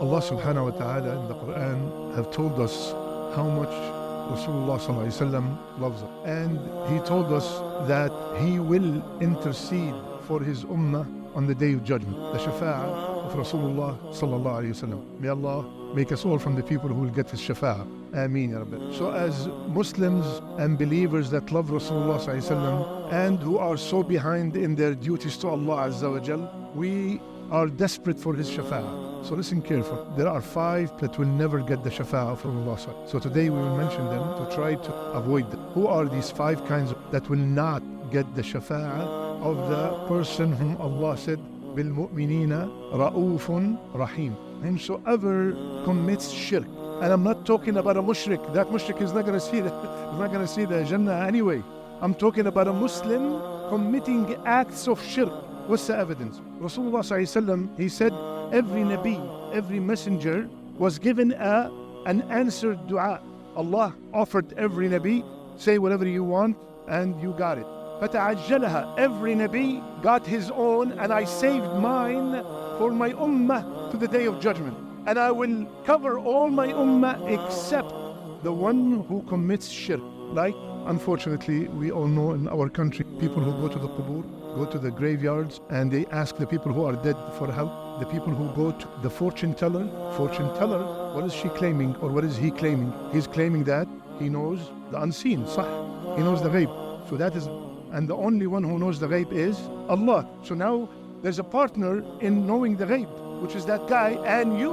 Allah subhanahu wa ta'ala in the Quran have told us how much Rasulullah sallallahu alaihi wasallam loves us. And he told us that he will intercede for his ummah on the day of judgment. The Shafa'a of Rasulullah sallallahu alaihi wasallam. May Allah make us all from the people who will get his Shafa'a. Ameen ya Rabbi. So as Muslims and believers that love Rasulullah sallallahu alaihi wasallam and who are so behind in their duties to Allah Azza wa Jal, we are desperate for his Shafa'a. So listen carefully. There are 5 that will never get the Shafa'a from Allah. So today we will mention them to try to avoid them. Who are these 5 kinds that will not get the Shafa'a of the person whom Allah said, Bil-mu'minina ra'ufun rahim. Whomsoever commits shirk. And I'm not talking about a mushrik. That mushrik is not going to see the, is not going to see the Jannah anyway. I'm talking about a Muslim committing acts of shirk. What's the evidence? Rasulullah sallallahu alaihi wasallam, he said, every Nabi, every messenger was given an answered dua. Allah offered every Nabi, say whatever you want, and you got it. فَتَعَجَّلَهَا. Every Nabi got his own, and I saved mine for my ummah to the day of judgment. And I will cover all my ummah except the one who commits shirk. Like, unfortunately, we all know in our country, people who go to the qubur, go to the graveyards, and they ask the people who are dead for help. The people who go to the fortune teller, what is she claiming or what is he claiming? He's claiming that he knows the unseen, صح? He knows the ghaib. So that is, and the only one who knows the ghaib is Allah. So now there's a partner in knowing the ghaib, which is that guy, and you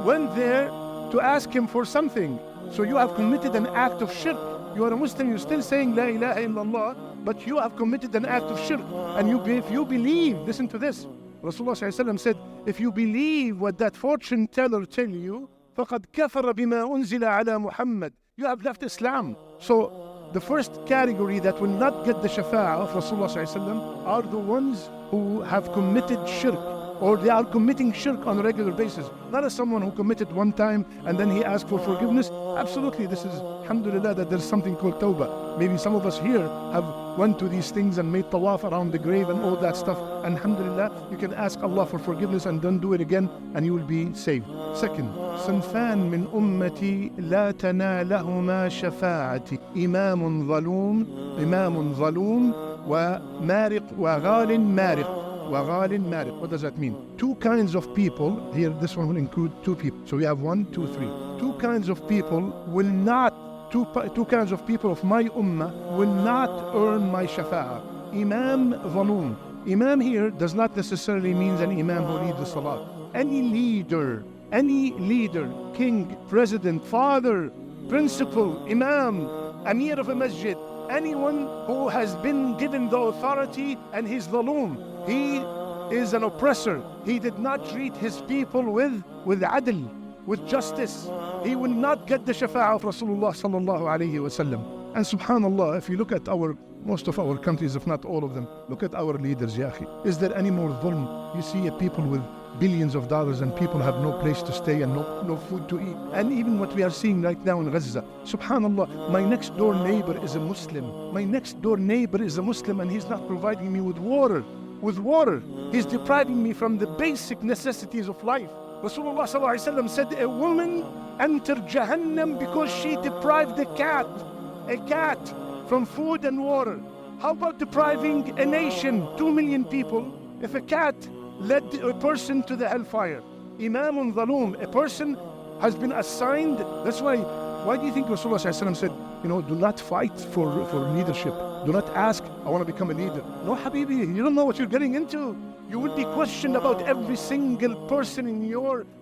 went there to ask him for something. So you have committed an act of shirk. You are a Muslim, you're still saying La ilaha illallah, but you have committed an act of shirk. And if you believe, listen to this. Rasulullah ﷺ said, if you believe what that fortune teller tell you, فَقَدْ كَفَرَ بِمَا أُنزِلَ عَلَى مُحَمَّدٍ. You have left Islam. So the first category that will not get the Shafa'a of Rasulullah ﷺ are the ones who have committed shirk, or they are committing shirk on a regular basis. Not as someone who committed one time and then he asked for forgiveness. Absolutely, this is, alhamdulillah, that there's something called tawbah. Maybe some of us here have went to these things and made tawaf around the grave and all that stuff. And alhamdulillah, you can ask Allah for forgiveness and don't do it again and you will be saved. Second, صنفان من أمتي لا تنالهما شفاعتي إمام ظلوم ومارق وغال مارق. What does that mean? 2 kinds of people. Here, this one will include 2 people. So we have 1, 2, 3. 2 kinds of people will not, two kinds of people of my ummah will not earn my shafa'a. Imam Zalum. Imam here does not necessarily mean an imam who leads the salah. Any leader, king, president, father, principal, imam, amir of a masjid, anyone who has been given the authority and he's zalum. He is an oppressor. He did not treat his people with adl, with justice. He will not get the shafa'a of Rasulullah sallallahu alayhi wasallam. And subhanallah, if you look at most of our countries, if not all of them, look at our leaders, ya akhi. Is there any more dhulm? You see people with billions of dollars and people have no place to stay and no food to eat. And even what we are seeing right now in Gaza, subhanallah, my next door neighbor is a Muslim. My next door neighbor is a Muslim and he's not providing me with water. He's depriving me from the basic necessities of life. Rasulullah ﷺ said a woman entered Jahannam because she deprived a cat from food and water. How about depriving a nation, 2 million people, if a cat led a person to the hellfire? Imamun Zalum, a person has been assigned. That's why do you think Rasulullah ﷺ said, do not fight for leadership. Do not ask, I want to become a leader. No, Habibi, you don't know what you're getting into. You will be questioned about every single person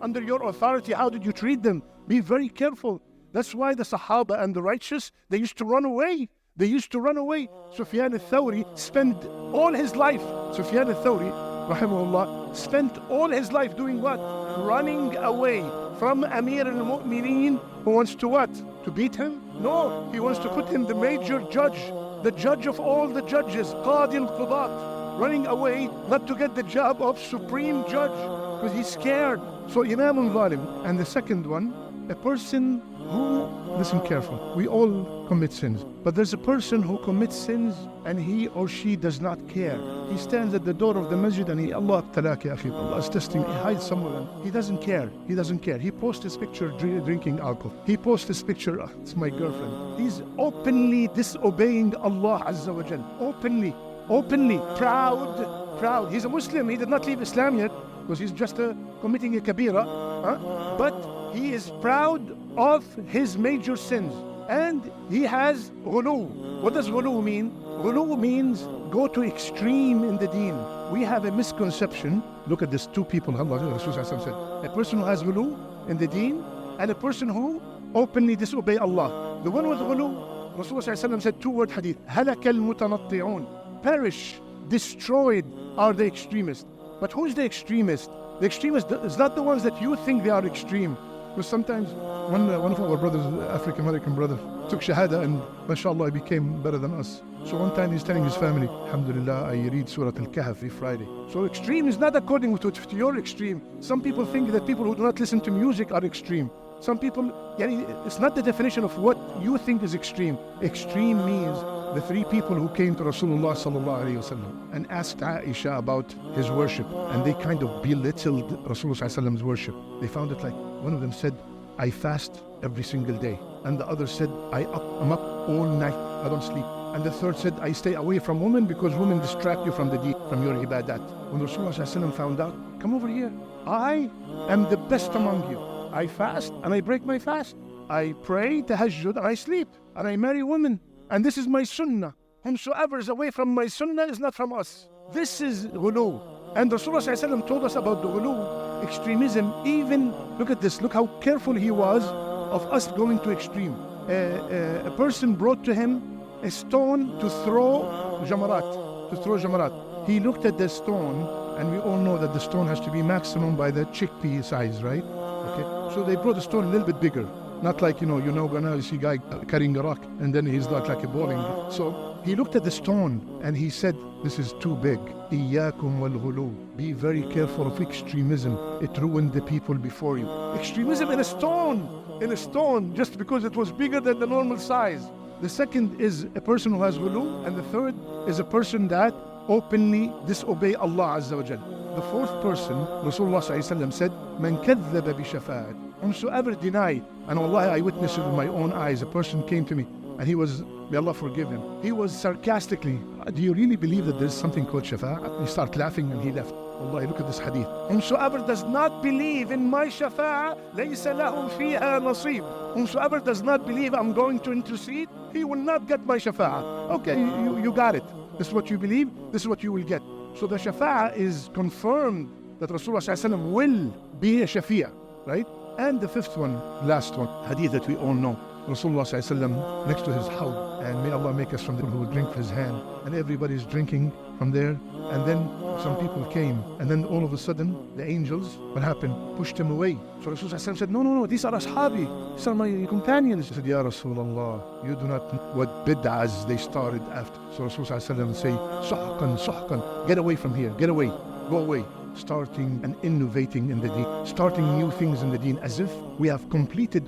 under your authority. How did you treat them? Be very careful. That's why the Sahaba and the righteous, they used to run away. Sufyan al-Thawri spent all his life. Sufyan al-Thawri, rahimahullah, spent all his life doing what? Running away from Amir al-Mu'mineen, who wants to what? To beat him? No, he wants to put him the major judge, the judge of all the judges, Qadi al-Qudat, running away not to get the job of supreme judge because he's scared. So Imam al-Zalim. And the second one, a person who listen carefully. We all commit sins. But there's a person who commits sins and he or she does not care. He stands at the door of the masjid and Allah abtalak ya akhi. Allah is testing. He hides somewhere. He doesn't care. He doesn't care. He posts his picture drinking alcohol. He posts his picture, it's my girlfriend. He's openly disobeying Allah Azza wa Jal. Openly, proud. He's a Muslim. He did not leave Islam yet because he's just committing a kabira. But he is proud of his major sins. And he has Guluw. What does Guluw mean? Guluw means go to extreme in the Deen. We have a misconception. Look at this, two people, Allah Rasulullah said. A person who has Guluw in the Deen and a person who openly disobey Allah. The one with Guluw, Rasulullah said two-word hadith. هَلَكَ الْمُتَنَطِّعُونَ. Perish, destroyed are the extremists. But who's the extremist? The extremist is not the ones that you think they are extreme. Because sometimes one of our brothers, African American brother, took Shahada and mashallah he became better than us. So one time he's telling his family, Alhamdulillah, I read Surah Al-Kahf every Friday. So extreme is not according to your extreme. Some people think that people who do not listen to music are extreme. Some people, it's not the definition of what you think is extreme. Extreme means the three people who came to Rasulullah sallallahu alayhi wasallam and asked Aisha about his worship, and they kind of belittled Rasulullah sallallahu alayhi wasallam's worship. They found it like, one of them said, I fast every single day. And the other said, I'm up all night, I don't sleep. And the third said, I stay away from women because women distract you from the Deen, from your ibadat. When Rasulullah sallallahu alayhi wasallam found out, come over here, I am the best among you. I fast and I break my fast. I pray, tahajjud, and I sleep. And I marry women. And this is my sunnah. Whomsoever is away from my sunnah is not from us. This is Guluw. And Rasulullah ﷺ told us about the Guluw, extremism. Even, look at this, look how careful he was of us going to extreme. A person brought to him a stone to throw jamarat. He looked at the stone, and we all know that the stone has to be maximum by the chickpea size, right? Okay. So they brought the stone a little bit bigger. Not like, gonna see a guy carrying a rock and then he's like a bowling. So he looked at the stone and he said, this is too big. Iyyakum wal ghuluw. Be very careful of extremism. It ruined the people before you. Extremism in a stone, just because it was bigger than the normal size. The second is a person who has ghuluw, and the third is a person that openly disobey Allah Azza wa Jal. The fourth person, Rasulullah said, Man kadhaba bi shafa'at. Whomsoever deny, and wallahi I witnessed it with my own eyes, a person came to me and he was, may Allah forgive him, he was sarcastically, do you really believe that there's something called Shafa'a? He started laughing and he left. Wallahi, look at this hadith. Whomsoever does not believe in my Shafa'a, laysa lahu fiha nasib. Whomsoever does not believe I'm going to intercede, he will not get my Shafa'a. Okay, you got it. This is what you believe, this is what you will get. So the Shafa'a is confirmed that Rasulullah will be a Shafi'a, right? And the fifth one, last one, hadith that we all know. Rasulullah next to his hawd, and may Allah make us from them who will drink his hand. And everybody's drinking from there. And then some people came, and then all of a sudden, the angels, what happened? Pushed him away. So Rasulullah said, no, these are ashabi, these are my companions. He said, Ya Rasulullah, you do not know what bid'ahs they started after. So Rasulullah would say, suhqan, get away from here, get away, go away. Starting and innovating in the Deen, starting new things in the Deen, as if we have completed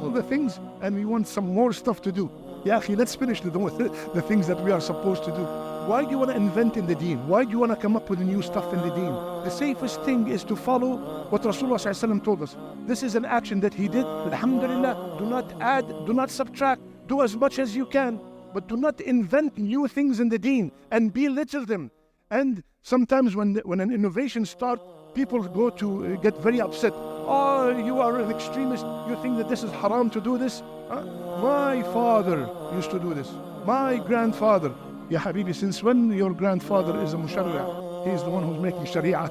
all the things and we want some more stuff to do. Ya akhi, let's finish the things that we are supposed to do. Why do you want to invent in the Deen? Why do you want to come up with new stuff in the Deen? The safest thing is to follow what Rasulullah told us. This is an action that he did. Alhamdulillah, do not add, do not subtract, do as much as you can, but do not invent new things in the Deen and belittle them. And sometimes when an innovation starts, people go to get very upset. Oh, you are an extremist. You think that this is haram to do this? My father used to do this. My grandfather. Ya Habibi, since when your grandfather is a musharri'? He is the one who's making sharia.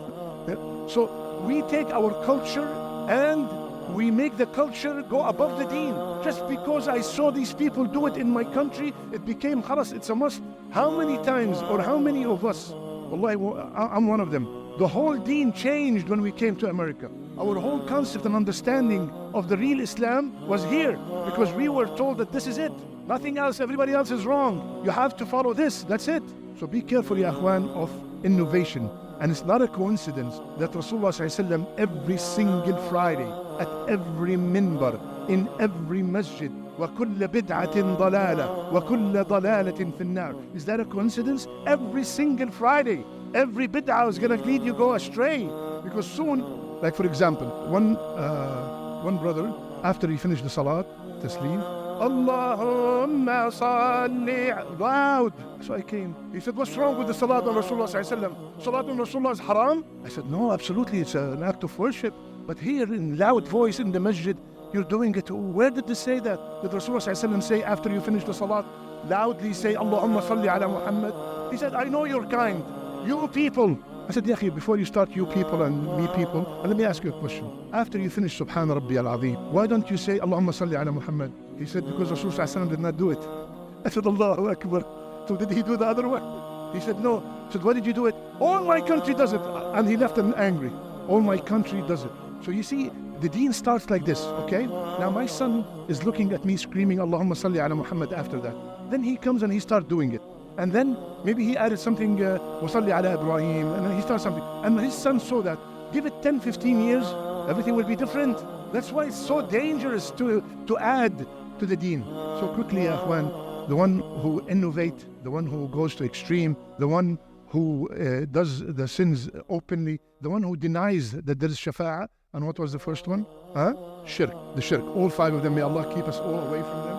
So we take our culture and we make the culture go above the Deen. Just because I saw these people do it in my country, it became khalas, it's a must. How many times or how many of us, wallahi, I'm one of them, the whole Deen changed when we came to America. Our whole concept and understanding of the real Islam was here because we were told that this is it. Nothing else, everybody else is wrong. You have to follow this, that's it. So be careful, ya akhwan, of innovation. And it's not a coincidence that Rasulullah ﷺ every single Friday, at every minbar, in every masjid, وَكُلَّ بِدْعَةٍ ضَلَالَةٍ وَكُلَّ ضَلَالَةٍ فِي النَّارِ. Is that a coincidence? Every single Friday, every bid'ah is going to lead you go astray. Because soon, like for example, one brother, after he finished the salat, taslim, Allahumma salli, loud. So I came. He said, what's wrong with the salat on Rasulullah sallallahu alaihi wasallam? Salat on Rasulullah is haram? I said, no, absolutely, it's an act of worship. But here in loud voice in the masjid, you're doing it. Where did they say that? Did Rasulullah sallallahu alaihi wasallam say after you finish the salat, loudly say, Allahumma salli ala Muhammad? He said, I know you're kind. You people. I said, Yakhi, before you start you people and me people, let me ask you a question. After you finish Subhana Rabbi al-Azim, why don't you say Allahumma salli ala Muhammad? He said, because Rasulullah did not do it. I said, Allahu Akbar. So did he do the other one? He said, no. I said, why did you do it? All my country does it. And he left them angry. All my country does it. So you see, the deen starts like this, okay? Now my son is looking at me screaming Allahumma salli ala Muhammad after that. Then he comes and he starts doing it. And then maybe he added something, وَصَلِّ عَلَى Ibrahim, and then he starts something. And his son saw that. Give it 10, 15 years, everything will be different. That's why it's so dangerous to add to the deen. So quickly, Akhwan, the one who innovate, the one who goes to extreme, the one who does the sins openly, the one who denies that there is Shafa'a. And what was the first one? Shirk, the Shirk. All five of them, may Allah keep us all away from them.